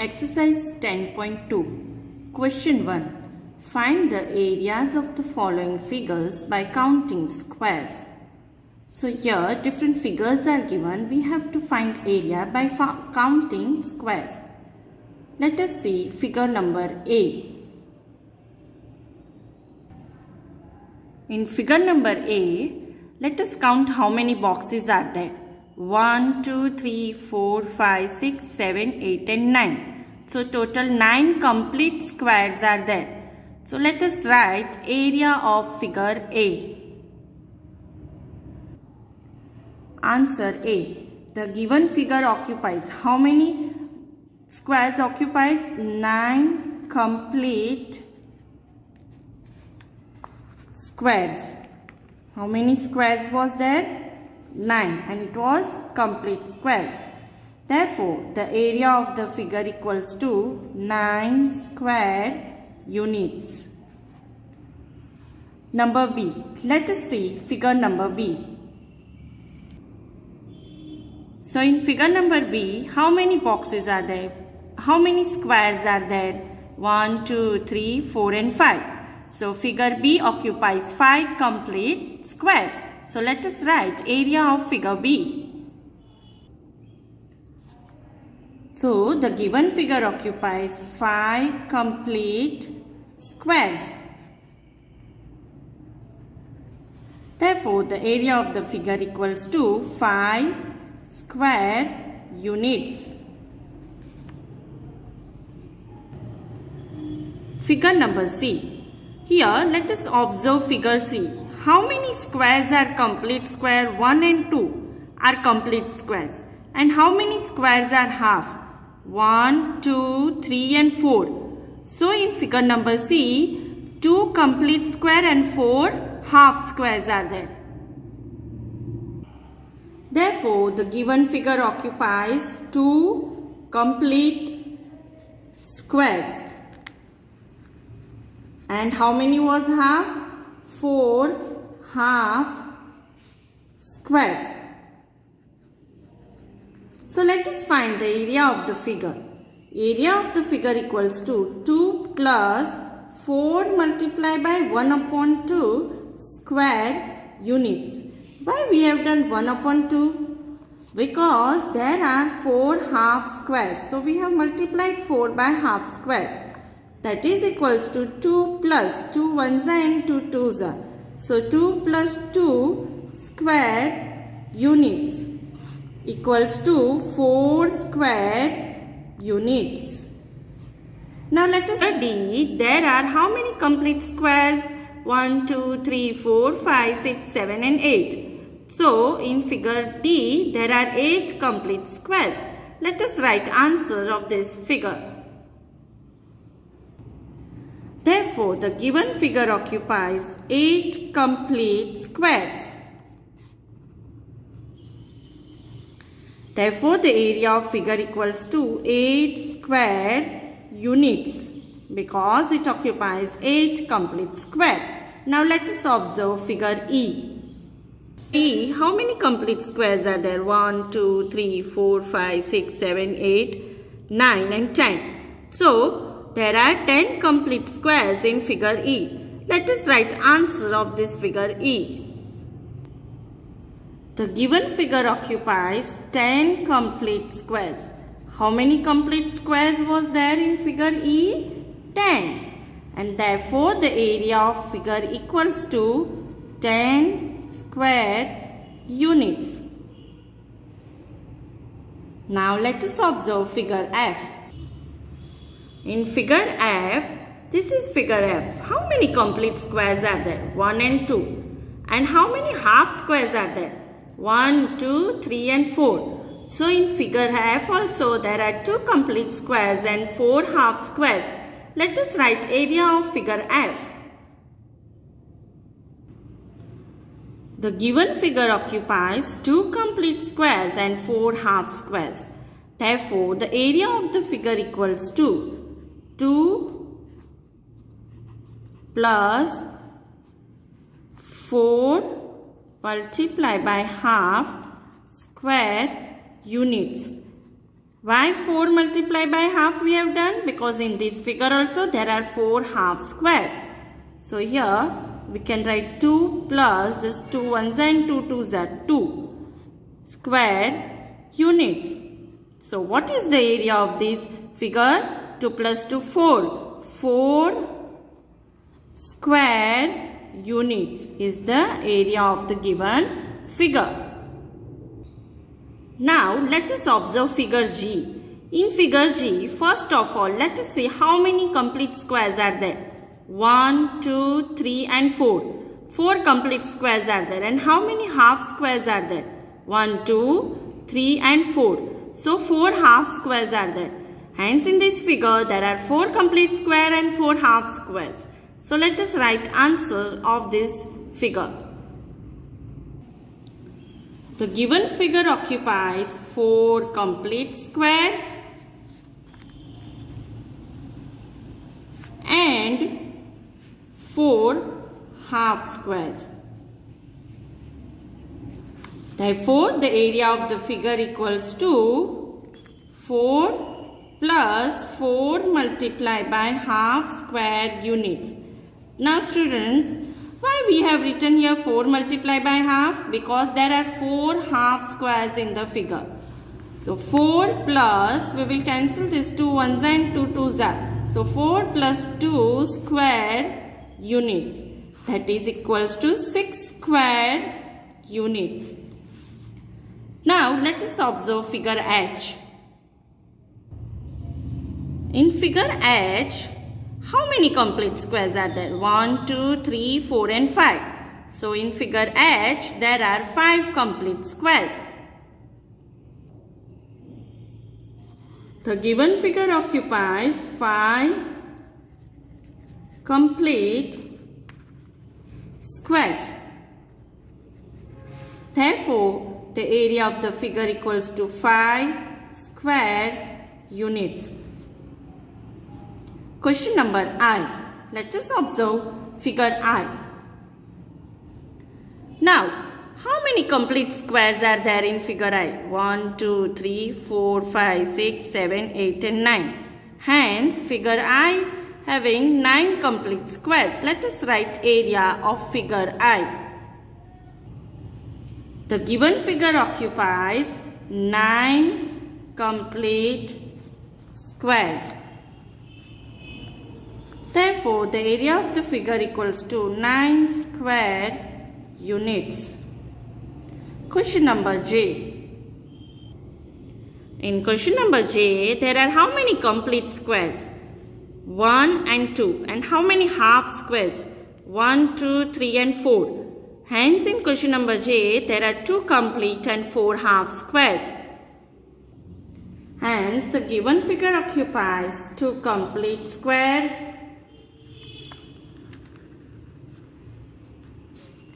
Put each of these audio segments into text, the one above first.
Exercise 10.2. Question 1. Find the areas of the following figures by counting squares. So here different figures are given. We have to find area by counting squares. Let us see figure number A. In figure number A, let us count how many boxes are there. 1, 2, 3, 4, 5, 6, 7, 8 and 9. So total 9 complete squares are there. So let us write area of figure A. Answer A. The given figure occupies how many squares occupies? 9 complete squares. How many squares was there? 9, and it was complete squares. Therefore, the area of the figure equals to 9 square units. Number B. Let us see figure number B. So in figure number B, how many boxes are there? How many squares are there? 1, 2, 3, 4 and 5. So figure B occupies 5 complete squares. So let us write area of figure B. So the given figure occupies 5 complete squares. Therefore, the area of the figure equals to 5 square units. Figure number C. Here, let us observe figure C. How many squares are complete square? 1 and 2 are complete squares. And how many squares are half? 1, 2, 3 and 4. So in figure number C, 2 complete square and 4 half squares are there. Therefore, the given figure occupies 2 complete squares. And how many was half? 4 half squares. So let us find the area of the figure. Area of the figure equals to 2 plus 4 multiplied by 1 upon 2 square units. Why we have done 1 upon 2? Because there are 4 half squares. So we have multiplied 4 by half squares. That is equals to 2 plus 2 ones and 2 twos are. So 2 plus 2 square units equals to 4 square units. Now let us study there are how many complete squares? 1, 2, 3, 4, 5, 6, 7 and 8. So in figure D there are 8 complete squares. Let us write answer of this figure. Therefore, the given figure occupies 8 complete squares. Therefore, the area of figure equals to 8 square units because it occupies 8 complete square. Now, let us observe figure E. E, how many complete squares are there? 1, 2, 3, 4, 5, 6, 7, 8, 9 and 10. So, there are 10 complete squares in figure E. Let us write answer of this figure E. The given figure occupies 10 complete squares. How many complete squares was there in figure E? 10. And therefore the area of figure equals to 10 square units. Now let us observe figure F. In figure F, this is figure F. How many complete squares are there? 1 and 2. And how many half squares are there? 1, 2, 3 and 4. So in figure F also there are 2 complete squares and 4 half squares. Let us write area of figure F. The given figure occupies 2 complete squares and 4 half squares. Therefore, the area of the figure equals to 2 plus 4 multiplied by half square units. Why 4 multiplied by half we have done? Because in this figure also there are 4 half squares. So here we can write 2 plus this 2 ones and 2 twos are 2 square units. So what is the area of this figure? 2 plus 2, 4. 4 square units is the area of the given figure. Now let us observe figure G. In figure G, first of all, let us see how many complete squares are there. 1, 2, 3 and 4. 4 complete squares are there. And how many half squares are there? 1, 2, 3 and 4. So 4 half squares are there. Hence in this figure there are 4 complete square and 4 half squares. So let us write answer of this figure. The given figure occupies 4 complete squares and 4 half squares. Therefore, the area of the figure equals to 4 plus 4 multiplied by half square units. Now students, why we have written here 4 multiplied by half? Because there are 4 half squares in the figure. So 4 plus, we will cancel this 2 ones and 2 twos are. So 4 plus 2 square units. That is equals to 6 square units. Now let us observe figure H. In figure H, how many complete squares are there? 1, 2, 3, 4 and 5. So in figure H, there are 5 complete squares. The given figure occupies 5 complete squares. Therefore, the area of the figure equals to 5 square units. Question number I. Let us observe figure I. Now, how many complete squares are there in figure I? 1, 2, 3, 4, 5, 6, 7, 8 and 9. Hence, figure I having 9 complete squares. Let us write area of figure I. The given figure occupies 9 complete squares. Therefore, the area of the figure equals to 9 square units. Question number J. In question number J, there are how many complete squares? 1 and 2. And how many half squares? 1, 2, 3 and 4. Hence, in question number J, there are 2 complete and 4 half squares. Hence, the given figure occupies 2 complete squares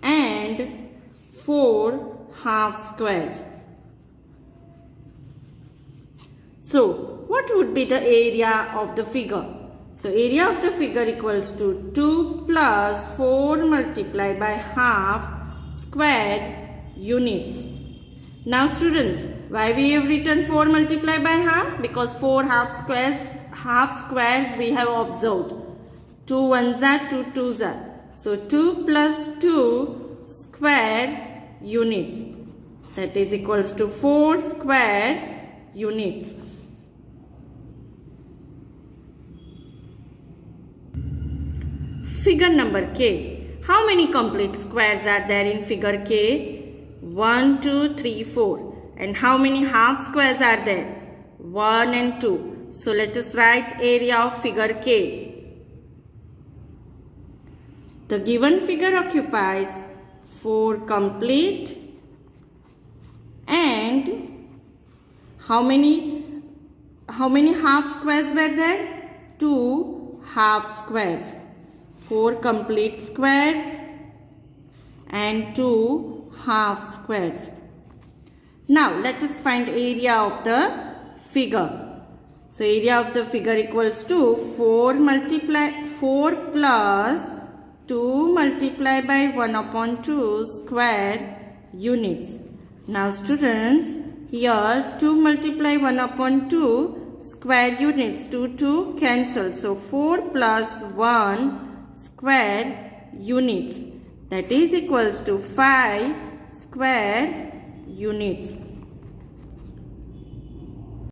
and 4 half squares. So, what would be the area of the figure? So, area of the figure equals to 2 plus 4 multiplied by half squared units. Now students, why we have written 4 multiplied by half? Because 4 half squares we have observed. 2 ones are, 2 twos are. So 2 plus 2 square units. That is equals to 4 square units. Figure number K. How many complete squares are there in figure K? 1, 2, 3, 4. And how many half squares are there? 1 and 2. So let us write area of figure K. The given figure occupies 4 complete and how many half squares were there? 2 half squares. 4 complete squares and 2 half squares. Now let us find area of the figure. So area of the figure equals to 4 plus 2 multiplied by 1 upon 2 square units. Now students, Here 2 multiply 1 upon 2 square units. 2 cancel. So 4 plus 1 square units. That is equals to 5 square units.